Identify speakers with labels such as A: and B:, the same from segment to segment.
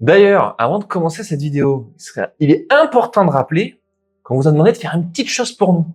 A: D'ailleurs, avant de commencer cette vidéo, il est important de rappeler qu'on vous a demandé de faire une petite chose pour nous,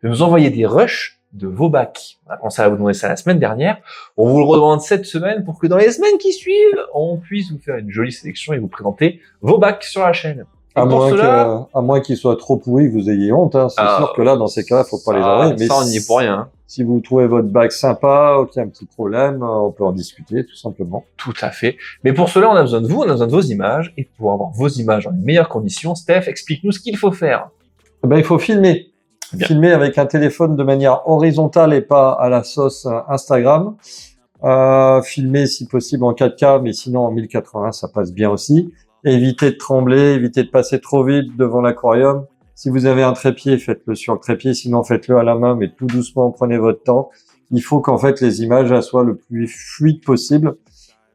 A: de nous envoyer des rushs de vos bacs. On a commencé à vous demander ça la semaine dernière. On vous le redemande cette semaine pour que dans les semaines qui suivent, on puisse vous faire une jolie sélection et vous présenter vos bacs sur la chaîne.
B: À moins qu'ils soient trop pourris, que vous ayez honte. Hein. C'est sûr que là, dans ces cas-là, faut pas les envoyer.
A: Mais ça, on n'y est pour rien.
B: Si vous trouvez votre bac sympa, qu'il y a un petit problème, on peut en discuter, tout simplement.
A: Tout à fait. Mais pour cela, on a besoin de vous, on a besoin de vos images. Et pour avoir vos images dans les meilleures conditions, Steph, explique-nous ce qu'il faut faire.
B: Il faut filmer. Bien. Filmer avec un téléphone de manière horizontale et pas à la sauce Instagram. Filmer si possible en 4K, mais sinon en 1080, ça passe bien aussi. Évitez de trembler, évitez de passer trop vite devant l'aquarium. Si vous avez un trépied, faites-le sur le trépied, sinon faites-le à la main, mais tout doucement, prenez votre temps. Il faut qu'en fait les images soient le plus fluides possible.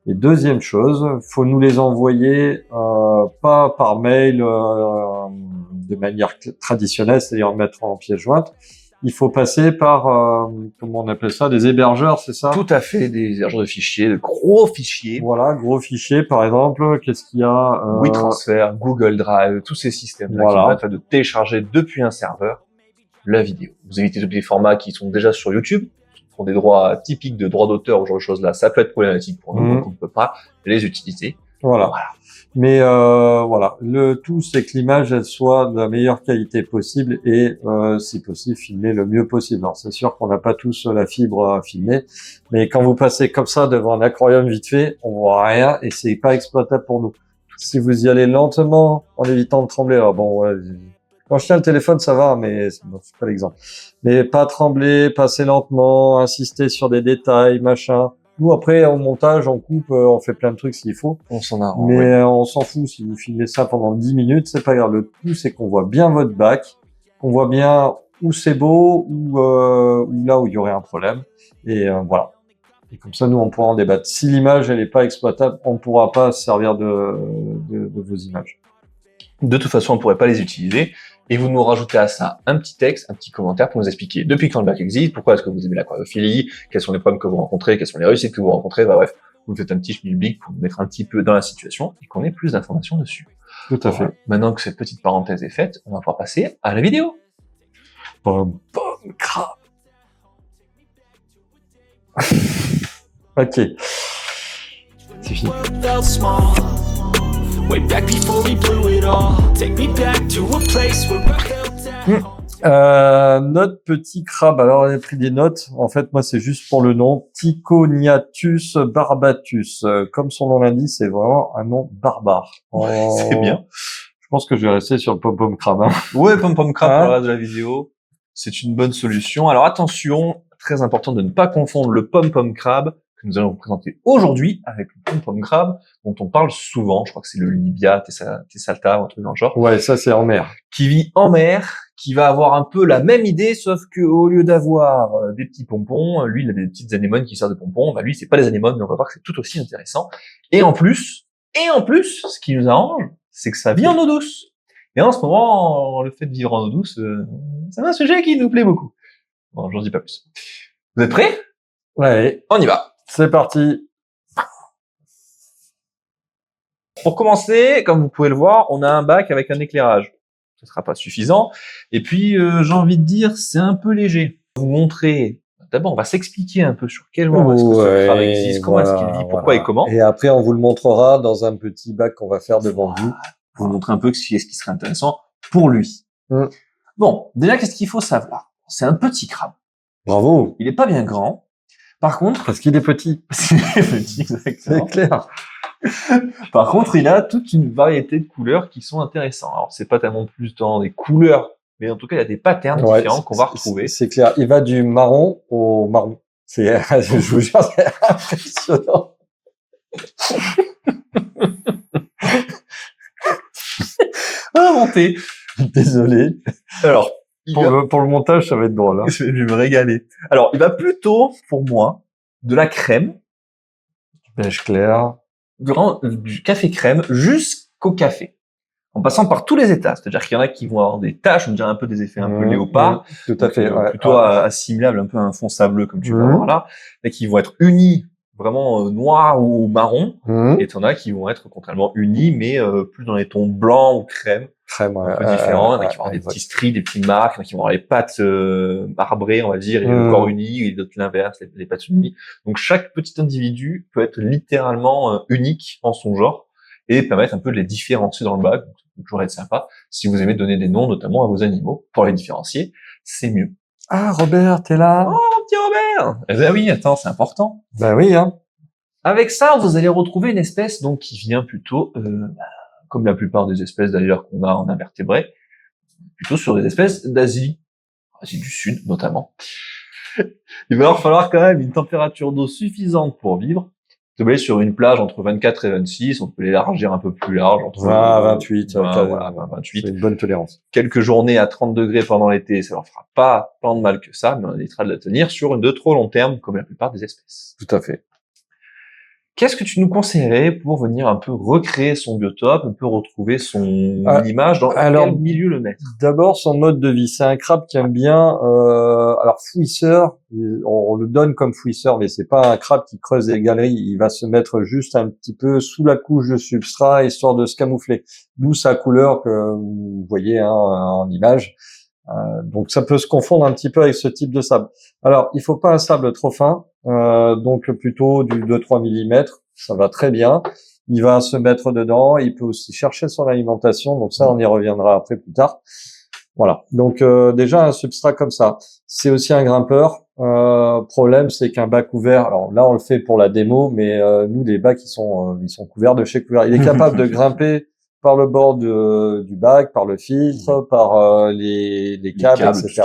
B: Et deuxième chose, faut nous les envoyer pas par mail de manière traditionnelle, c'est-à-dire mettre en pièce jointe. Il faut passer par, comment on appelle ça, des hébergeurs, c'est ça?
A: Tout à fait, des hébergeurs de fichiers, de gros fichiers.
B: Voilà, gros fichiers, par exemple, qu'est-ce qu'il y a
A: WeTransfer, Google Drive, tous ces systèmes-là qui permettent de télécharger depuis un serveur la vidéo. Vous évitez tous les formats qui sont déjà sur YouTube, qui font des droits typiques de droits d'auteur, ou genre de choses-là. Ça peut être problématique pour nous, donc on ne peut pas les utiliser.
B: Voilà. Mais voilà, le tout c'est que l'image elle soit de la meilleure qualité possible et si possible filmer le mieux possible. Alors c'est sûr qu'on n'a pas tous la fibre à filmer, mais quand vous passez comme ça devant un aquarium vite fait, on voit rien et c'est pas exploitable pour nous. Si vous y allez lentement en évitant de trembler, alors bon, quand je tiens le téléphone ça va, mais c'est pas l'exemple. Mais pas trembler, passer lentement, insister sur des détails, machin. Nous, après, en montage, on coupe, on fait plein de trucs s'il faut.
A: On s'en arrange.
B: Mais on s'en fout. Si vous filmez ça pendant 10 minutes, c'est pas grave. Le tout, c'est qu'on voit bien votre bac, qu'on voit bien où c'est beau, ou là où il y aurait un problème. Et voilà. Et comme ça, nous, on pourra en débattre. Si l'image, elle est pas exploitable, on pourra pas se servir de vos images.
A: De toute façon, on pourrait pas les utiliser. Et vous nous rajoutez à ça un petit texte, un petit commentaire pour nous expliquer depuis quand le bac existe, pourquoi est-ce que vous aimez l'aquariophilie, quels sont les problèmes que vous rencontrez, quelles sont les réussites que vous rencontrez, bref, vous faites un petit schmilblick pour nous mettre un petit peu dans la situation et qu'on ait plus d'informations dessus.
B: Tout à fait.
A: Maintenant que cette petite parenthèse est faite, on va pouvoir passer à la vidéo.
B: Pom pom crabe. Ok. C'est fini. Notre petit crabe, alors on a pris des notes, en fait moi c'est juste pour le nom, Tychoniatus barbatus, comme son nom l'indique, c'est vraiment un nom barbare.
A: Ouais, c'est bien.
B: Je pense que je vais rester sur le pom-pom crabe. Hein.
A: Ouais, pom-pom crabe pour le reste de la vidéo, c'est une bonne solution. Alors attention, très important de ne pas confondre le pom-pom crabe que nous allons vous présenter aujourd'hui avec le pom-pom crabe dont on parle souvent, je crois que c'est le Libia tessalta ou un truc dans le genre.
B: Ouais, ça c'est en mer.
A: Qui vit en mer, qui va avoir un peu la même idée, sauf que au lieu d'avoir des petits pompons, lui il a des petites anémones qui servent de pompons, bah lui c'est pas des anémones, mais on va voir que c'est tout aussi intéressant. Et en plus, ce qui nous arrange, c'est que ça vit en eau douce. Et en ce moment, le fait de vivre en eau douce, c'est un sujet qui nous plaît beaucoup. Bon, j'en dis pas plus. Vous êtes prêts?
B: Ouais.
A: On y va.
B: C'est parti.
A: Pour commencer, comme vous pouvez le voir, on a un bac avec un éclairage. Ce sera pas suffisant. Et puis, j'ai envie de dire, c'est un peu léger. Vous montrer. D'abord, on va s'expliquer un peu sur quel moment est-ce que ce crabe existe, comment est-ce qu'il vit, pourquoi et comment.
B: Et après, on vous le montrera dans un petit bac qu'on va faire devant vous.
A: Pour vous montrer un peu ce qui serait intéressant pour lui. Bon, déjà, qu'est-ce qu'il faut savoir? C'est un petit crabe.
B: Bravo.
A: Il est pas bien grand. Par contre,
B: parce qu'il est petit.
A: Il est petit, exactement.
B: C'est clair.
A: Par contre, il a toute une variété de couleurs qui sont intéressantes. Alors, c'est pas tellement plus dans des couleurs, mais en tout cas, il y a des patterns différents qu'on va retrouver.
B: C'est clair. Il va du marron au marron. Je vous jure, c'est impressionnant.
A: Inventé.
B: Désolé.
A: Alors,
B: pour le montage, ça va être drôle. Hein.
A: Je vais me régaler. Alors, il va plutôt, pour moi, de la crème.
B: Du beige clair.
A: Du café crème jusqu'au café. En passant par tous les états. C'est-à-dire qu'il y en a qui vont avoir des taches, on dirait un peu des effets un peu léopard.
B: Tout à fait.
A: Plutôt assimilable un peu à un fond sableux, comme tu vas voir là. Et qui vont être unis vraiment noirs ou marron,
B: Mhm.
A: et t'en as qui vont être contrairement unis, mais plus dans les tons blancs ou crème,
B: Crème,
A: un peu différents. Il y en a qui vont avoir des
B: exact.
A: petits stries, des petites marques, il y en a qui vont avoir les pattes marbrées, on va dire, et le
B: Mhm.
A: corps uni, et d'autres l'inverse, les pattes unies. Donc chaque petit individu peut être littéralement unique en son genre, et permettre un peu de les différencier dans le bac. Donc, ça peut toujours être sympa. Si vous aimez donner des noms, notamment à vos animaux, pour les différencier, c'est mieux.
B: Ah, Robert, t'es là?
A: Oh, mon petit Robert! Eh ben oui, attends, c'est important.
B: Ben oui, hein.
A: Avec ça, vous allez retrouver une espèce donc qui vient plutôt, comme la plupart des espèces d'ailleurs qu'on a en invertébrés, plutôt sur des espèces d'Asie, Asie du Sud notamment. Il va leur falloir quand même une température d'eau suffisante pour vivre. Vous voyez, sur une plage entre 24 et 26, on peut l'élargir un peu plus large, entre
B: 20 à 28,
A: 20, voilà, 20, 28.
B: c'est une bonne tolérance.
A: Quelques journées à 30 degrés pendant l'été, ça leur fera pas tant de mal que ça, mais on évitera de la tenir sur de trop long terme, comme la plupart des espèces.
B: Tout à fait.
A: Qu'est-ce que tu nous conseillerais pour venir un peu recréer son biotope, un peu retrouver son image, dans quel milieu le mettre?
B: D'abord, son mode de vie. C'est un crabe qui aime bien, alors fouisseur, on le donne comme fouisseur, mais c'est pas un crabe qui creuse des galeries. Il va se mettre juste un petit peu sous la couche de substrat, histoire de se camoufler. D'où sa couleur que vous voyez en image. Donc ça peut se confondre un petit peu avec ce type de sable. Alors, il faut pas un sable trop fin, donc plutôt du 2-3 mm, ça va très bien. Il va se mettre dedans, il peut aussi chercher son alimentation, donc ça on y reviendra après plus tard. Voilà, donc déjà un substrat comme ça. C'est aussi un grimpeur. Problème, c'est qu'un bac ouvert, alors là on le fait pour la démo, mais nous les bacs ils sont couverts de chez couvert. Il est capable de grimper par le bord du bac, par le filtre, par les câbles, etc.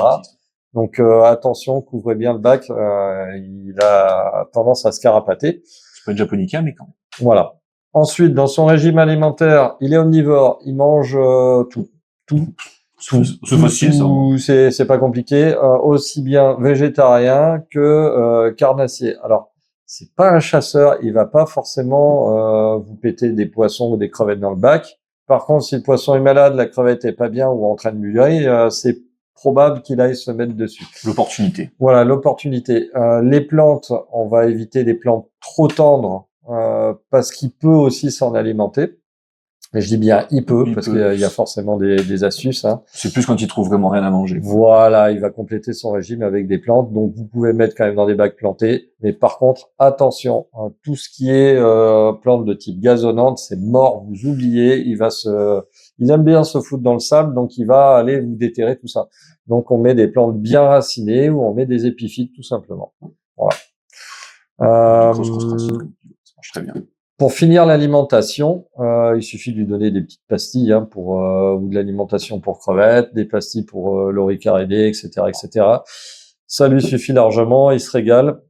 B: Donc attention, couvrez bien le bac, il a tendance à se carapater.
A: C'est pas une japonica, mais quand même.
B: Voilà. Ensuite, dans son régime alimentaire, il est omnivore, il mange tout.
A: C'est facile, ça.
B: C'est pas compliqué, aussi bien végétarien que carnassier. Alors, c'est pas un chasseur, il va pas forcément vous péter des poissons ou des crevettes dans le bac. Par contre, si le poisson est malade, la crevette est pas bien ou en train de mûrir, c'est probable qu'il aille se mettre dessus.
A: L'opportunité.
B: Voilà, l'opportunité. Les plantes, on va éviter des plantes trop tendres parce qu'il peut aussi s'en alimenter. Et je dis bien il peut parce qu'il y a forcément des astuces. Hein.
A: C'est plus quand il trouve vraiment rien à manger.
B: Voilà, il va compléter son régime avec des plantes. Donc vous pouvez mettre quand même dans des bacs plantés. Mais par contre, attention, hein, tout ce qui est plantes de type gazonnante, c'est mort. Vous oubliez, il aime bien se foutre dans le sable, donc il va aller vous déterrer tout ça. Donc on met des plantes bien racinées ou on met des épiphytes tout simplement. Voilà.
A: Ça marche très bien.
B: Pour finir l'alimentation, il suffit de lui donner des petites pastilles hein, ou de l'alimentation pour crevettes, des pastilles pour loricaridés, etc., etc. Ça lui suffit largement, il se régale.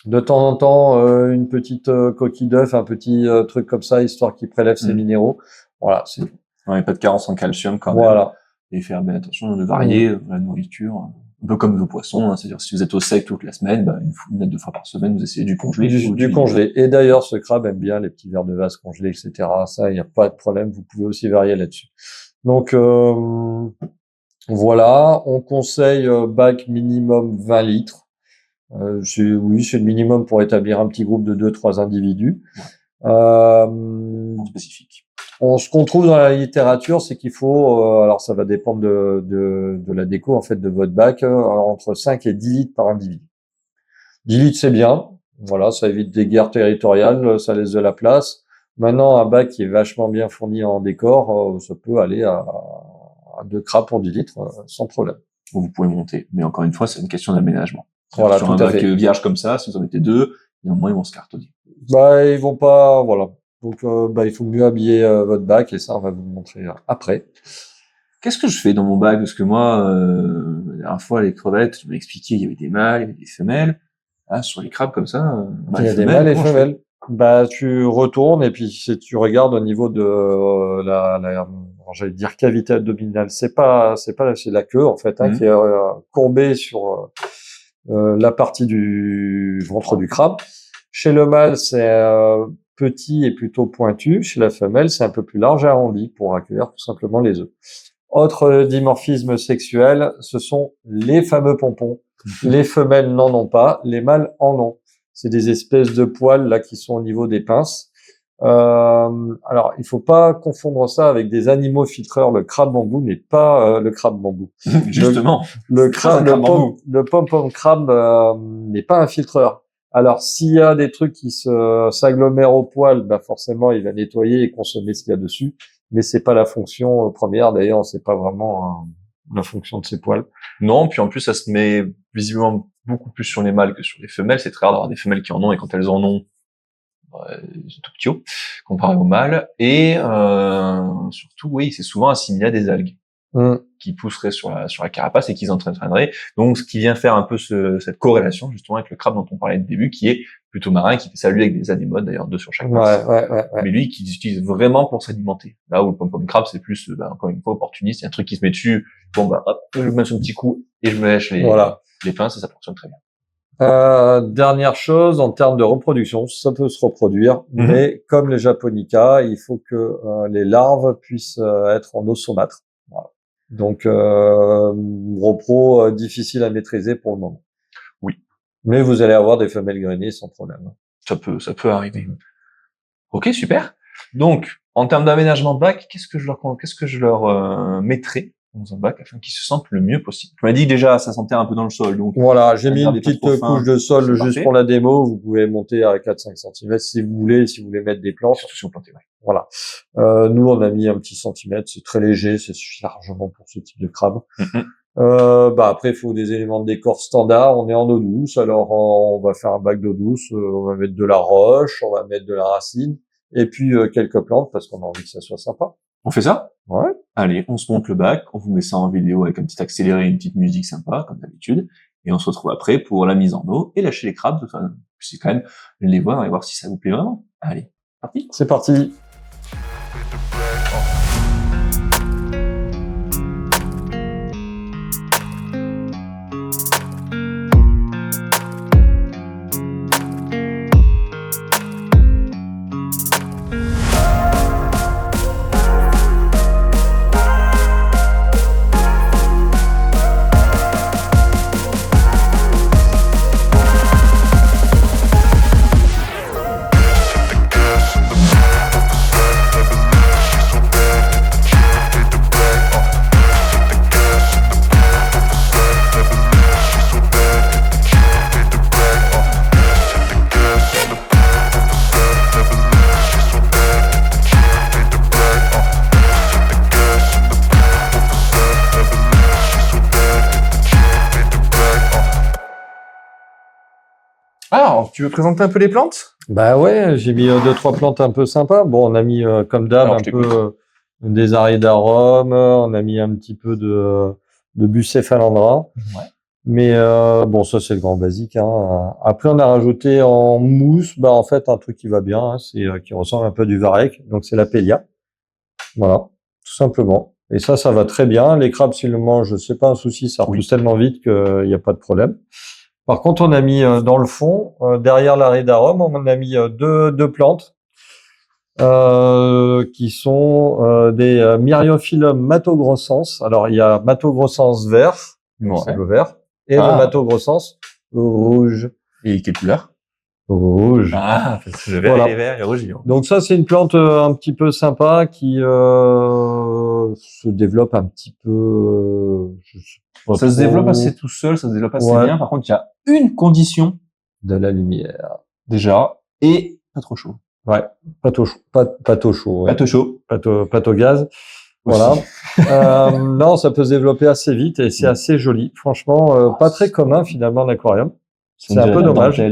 B: De temps en temps, une petite coquille d'œuf, un petit truc comme ça, histoire qu'il prélève ses minéraux. Voilà, c'est tout.
A: Ouais, pas de carence en calcium quand même.
B: Voilà.
A: Et faire bien attention de varier la nourriture. Un peu comme vos poissons, hein. C'est-à-dire si vous êtes au sec toute la semaine, une à deux fois par semaine, vous essayez du congelé.
B: Du congelé. Et d'ailleurs, ce crabe aime bien les petits vers de vase congelés, etc. Ça, il n'y a pas de problème. Vous pouvez aussi varier là-dessus. Donc, voilà. On conseille bac minimum 20 litres. C'est le minimum pour établir un petit groupe de 2-3 individus.
A: Spécifique.
B: Ce qu'on trouve dans la littérature, c'est qu'il faut, alors ça va dépendre de la déco en fait de votre bac, entre 5 et 10 litres par individu. 10 litres c'est bien, voilà, ça évite des guerres territoriales, ça laisse de la place. Maintenant, un bac qui est vachement bien fourni en décor, ça peut aller à 2 crabes pour 10 litres sans problème.
A: Vous pouvez monter, mais encore une fois, c'est une question d'aménagement.
B: Voilà,
A: sur un bac vierge comme ça, si vous en mettez 2, il y a un moment ils vont se cartonner.
B: Bah ils vont pas, voilà. Donc, il faut mieux habiller votre bac et ça, on va vous le montrer après.
A: Qu'est-ce que je fais dans mon bac? Parce que moi, la dernière fois, les crevettes, tu m'as expliqué, il y avait des mâles, il y avait des femelles. Ah, sur les crabes comme ça,
B: il y a des mâles et femelles. Bah, tu retournes et puis si tu regardes au niveau de j'allais dire cavité abdominale, c'est la queue en fait, qui est courbée sur la partie du ventre du crabe. Chez le mâle, c'est petit et plutôt pointu. Chez la femelle, c'est un peu plus large et arrondi pour accueillir tout simplement les œufs. Autre dimorphisme sexuel, ce sont les fameux pompons. Les femelles n'en ont pas, les mâles en ont. C'est des espèces de poils là qui sont au niveau des pinces. Alors, il faut pas confondre ça avec des animaux filtreurs. Le crabe bambou n'est pas le crabe bambou.
A: Justement.
B: Le pom-pom crabe n'est pas un filtreur. Alors, s'il y a des trucs qui s'agglomèrent au poil, bah forcément, il va nettoyer et consommer ce qu'il y a dessus. Mais c'est pas la fonction première. D'ailleurs, c'est pas vraiment la fonction de ces poils.
A: Non, puis en plus, ça se met visiblement beaucoup plus sur les mâles que sur les femelles. C'est très rare d'avoir des femelles qui en ont, et quand elles en ont, c'est tout petit comparé aux mâles. Et surtout, oui, c'est souvent assimilé à des algues qui pousseraient sur la carapace et qu'ils entraîneraient. Donc, ce qui vient faire un peu cette corrélation justement avec le crabe dont on parlait au début, qui est plutôt marin, qui fait ça lui avec des anémones, d'ailleurs 2 sur chaque pince.
B: Ouais.
A: Mais lui, qui utilise vraiment pour s'alimenter. Là où le pom-pom crabe, c'est plus, encore une fois, opportuniste. Il y a un truc qui se met dessus. Bon, hop, je me mets son petit coup et je me lèche les pinces et ça fonctionne très bien.
B: Dernière chose, en termes de reproduction, ça peut se reproduire, mais comme les japonica, il faut que les larves puissent être en eau saumâtre. Voilà. Donc, repro difficile à maîtriser pour le moment.
A: Oui.
B: Mais vous allez avoir des femelles grainées sans problème.
A: Ça peut arriver. Ok, super. Donc, en termes d'aménagement de bac, qu'est-ce que je leur mettrais dans un bac afin qu'ils se sentent le mieux possible? Tu m'as dit déjà, ça s'enterre un peu dans le sol, donc.
B: Voilà, j'ai mis une petite couche de sol juste pour la démo. Vous pouvez monter à 4-5 cm si vous voulez mettre des plantes.
A: Surtout si vous plantez, ouais.
B: Voilà. Nous, on a mis un petit centimètre, c'est très léger, ça suffit largement pour ce type de crabe. Après, il faut des éléments de décor standard. On est en eau douce, alors on va faire un bac d'eau douce. On va mettre de la roche, on va mettre de la racine, et puis quelques plantes parce qu'on a envie que ça soit sympa.
A: On fait ça?
B: Ouais.
A: Allez, on se monte le bac, on vous met ça en vidéo avec un petit accéléré, une petite musique sympa, comme d'habitude, et on se retrouve après pour la mise en eau et lâcher les crabes. Enfin, c'est quand même les voir et voir si ça vous plaît vraiment. Allez, parti.
B: C'est parti.
A: Alors, tu veux présenter un peu les plantes?
B: Bah ouais, j'ai mis 2-3 plantes un peu sympas. Bon, on a mis comme d'hab un peu des aridarum, on a mis un petit peu de bucéphalandra.
A: Ouais.
B: Mais bon, ça c'est le grand basique. Hein. Après, on a rajouté en mousse, en fait un truc qui va bien, hein, c'est qui ressemble un peu du varech. Donc c'est la pélia. Voilà, tout simplement. Et ça va très bien. Les crabes, s'ils le mangent, c'est pas un souci, ça repousse tellement vite qu'il n'y a pas de problème. Par contre, on a mis dans le fond, derrière l'aridarum, on a mis deux plantes qui sont des Myriophyllum matogrossens. Alors, il y a matogrossens vert, c'est le vert, et le matogrossens rouge.
A: Et quelle couleur?
B: Rouge.
A: Ah, le vert, voilà. Et les verts, le rouge.
B: Donc ça, c'est une plante un petit peu sympa qui se développe un petit peu...
A: ça se développe assez tout seul, ça se développe assez bien. Par contre, il y a une condition.
B: De la lumière.
A: Déjà. Et pas trop chaud.
B: Ouais. Pas trop chaud. Pas trop chaud. Ouais.
A: Pas trop chaud.
B: Pas trop gaz. Voilà. Non, ça peut se développer assez vite et c'est assez joli. Franchement, pas très commun finalement en aquarium. C'est un peu dommage.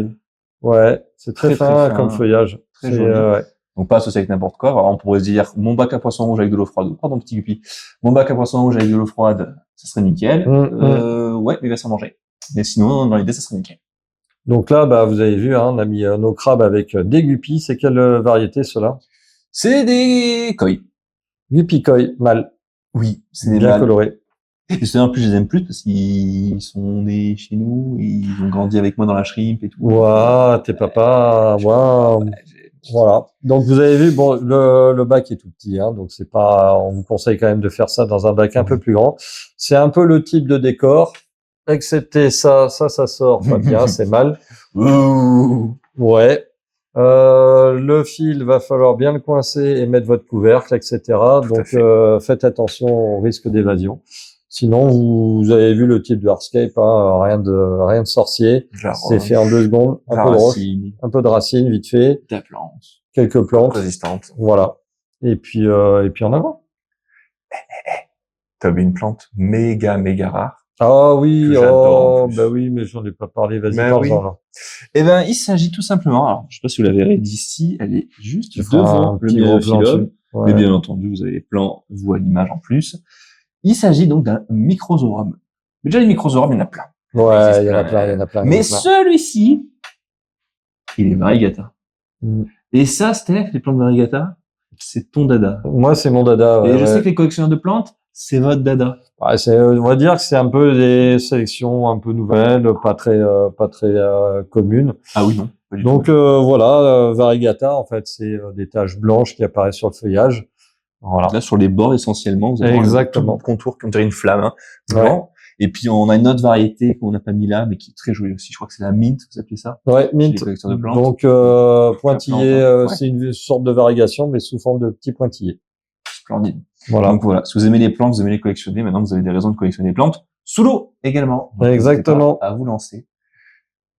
B: Ouais. C'est très fin comme feuillage.
A: Très joli. Donc pas associé avec n'importe quoi. Alors on pourrait se dire mon bac à poisson rouge avec de l'eau froide. Pardon, petit guppy. Mon bac à poisson rouge avec de l'eau froide, ça serait nickel. Ouais, mais il va s'en manger. Mais sinon, dans l'idée, ça serait nickel.
B: Donc là, vous avez vu, hein, on a mis nos crabes avec des guppies. C'est quelle variété, ceux-là?
A: C'est des koi.
B: Guppy koi, mâles.
A: Oui, c'est des
B: bien
A: mâles.
B: Colorés.
A: Et c'est en plus, je les aime plus parce qu'ils sont nés chez nous, ils ont grandi avec moi dans la shrimp et tout.
B: Waouh, tes papas, waouh. Voilà. Donc vous avez vu, bon, le bac est tout petit, hein, donc c'est pas, on vous conseille quand même de faire ça dans un bac un peu plus grand. C'est un peu le type de décor. excepté ça sort pas bien, c'est mal.
A: Ouh.
B: Ouais. Le fil, va falloir bien le coincer et mettre votre couvercle, etc. Donc, faites attention au risque d'évasion. Sinon, vous avez vu le type de hardscape, hein, rien de sorcier. C'est fait en 2 secondes. Un peu de roche, un peu de racine, vite fait.
A: Des plantes.
B: Quelques plantes.
A: Résistantes.
B: Voilà. Et puis en avant.
A: T'as une plante méga rare.
B: Ah oui,
A: oh,
B: bah oui, mais j'en ai pas parlé, vas-y,
A: bah
B: parle-en,
A: oui.
B: là.
A: Eh ben, il s'agit tout simplement, alors, je sais pas si vous la verrez d'ici, elle est juste devant le myriophyllum.
B: Ouais.
A: Mais bien entendu, vous avez les plans, vous à l'image en plus. Il s'agit donc d'un microzorum. Mais déjà, les microzorum, il y en a plein.
B: Ouais, il y en a plein.
A: Mais celui-ci, il est variegata. Et ça, Steph, les plantes variegata, c'est ton dada.
B: Moi, c'est mon dada.
A: Et je sais que les collectionneurs de plantes, c'est votre dada.
B: Ouais, on va dire que c'est un peu des sélections un peu nouvelles, pas très communes.
A: Ah oui, non.
B: Donc voilà, variegata, en fait, c'est des taches blanches qui apparaissent sur le feuillage. Voilà.
A: Là, sur les bords, essentiellement, vous avez
B: exactement
A: le contour qui dirait une flamme, hein, blanc. Ouais. Et puis, on a une autre variété qu'on n'a pas mis là, mais qui est très jolie aussi. Je crois que c'est la mint, vous appelez ça?
B: Ouais, mint.
A: De plantes.
B: Donc, pointillé, c'est une sorte de variegation, mais sous forme de petits pointillés.
A: Splendide.
B: Voilà.
A: Donc voilà, si vous aimez les plantes, vous aimez les collectionner, maintenant vous avez des raisons de collectionner les plantes. Sous l'eau également. Donc,
B: exactement.
A: À vous lancer.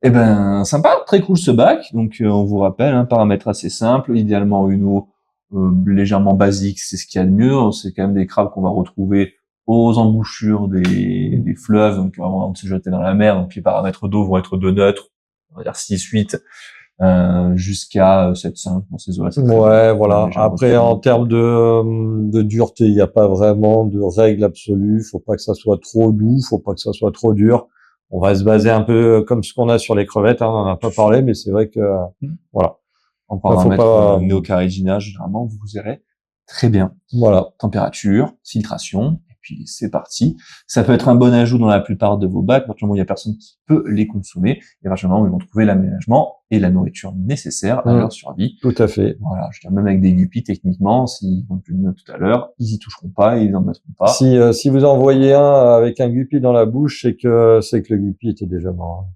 A: Eh ben, sympa, très cool ce bac. Donc on vous rappelle, un paramètre assez simple, idéalement une eau légèrement basique, c'est ce qu'il y a de mieux. C'est quand même des crabes qu'on va retrouver aux embouchures des fleuves, donc avant de se jeter dans la mer. Donc les paramètres d'eau vont être de neutre, on va dire 6-8. Jusqu'à 7-5 dans ces eaux-là.
B: Ouais, voilà. Après, en termes de dureté, il n'y a pas vraiment de règle absolue. Faut pas que ça soit trop doux, faut pas que ça soit trop dur. On va se baser un peu comme ce qu'on a sur les crevettes, hein, on en a pas parlé, mais c'est vrai que, voilà.
A: En paramètre Neocaridina, généralement, vous verrez très bien.
B: Voilà.
A: Température, filtration. Puis c'est parti. Ça peut être un bon ajout dans la plupart de vos bacs, à partir du moment où il y a personne qui peut les consommer, et à partir du moment où ils vont trouver l'aménagement et la nourriture nécessaire à leur survie.
B: Tout à fait.
A: Voilà, je veux dire, même avec des guppies, techniquement, s'ils vont plus tout à l'heure, ils y toucheront pas et ils n'en mettront pas.
B: Si vous en voyez un avec un guppy dans la bouche, c'est que le guppy était déjà mort.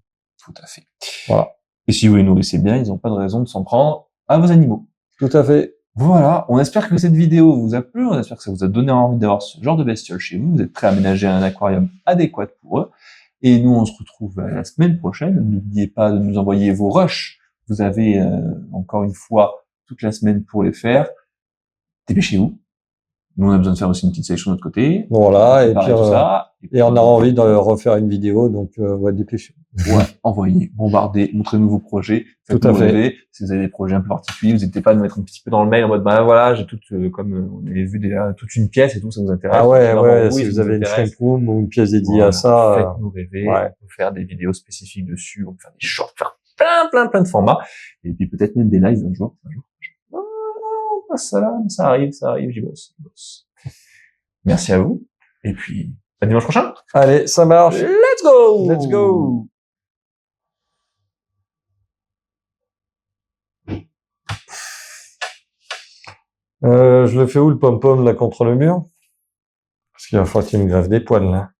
A: Tout à fait.
B: Voilà.
A: Et si vous les nourrissez bien, ils n'ont pas de raison de s'en prendre à vos animaux.
B: Tout à fait.
A: Voilà, on espère que cette vidéo vous a plu, on espère que ça vous a donné envie d'avoir ce genre de bestioles chez vous, vous êtes prêts à aménager un aquarium adéquat pour eux, et nous on se retrouve la semaine prochaine, n'oubliez pas de nous envoyer vos rushs, vous avez encore une fois toute la semaine pour les faire, dépêchez-vous, nous on a besoin de faire aussi une petite sélection de notre côté,
B: voilà, et puis,
A: et
B: on a envie de refaire une vidéo, donc ouais, dépêchez-vous.
A: Ouais, envoyez, bombardez, montrez-nous vos projets.
B: Tout à fait.
A: Si vous avez des projets un peu particuliers, n'hésitez pas à nous mettre un petit peu dans le mail en mode, bah voilà, j'ai toute, comme on avait vu déjà, toute une pièce et tout, ça nous intéresse.
B: Ah ouais, si vous avez une shrimp room ou une pièce dédiée à ça.
A: Faites-nous rêver, on peut faire des vidéos spécifiques dessus, on peut faire des shorts, faire plein de formats. Et puis peut-être même des lives un jour. Ça arrive, j'y bosse. Merci à vous. Et puis, à dimanche prochain.
B: Allez, ça marche.
A: Let's go!
B: Let's go! Je le fais où le pom-pom là contre le mur? Parce qu'il va falloir qu'il me greffe des poils là.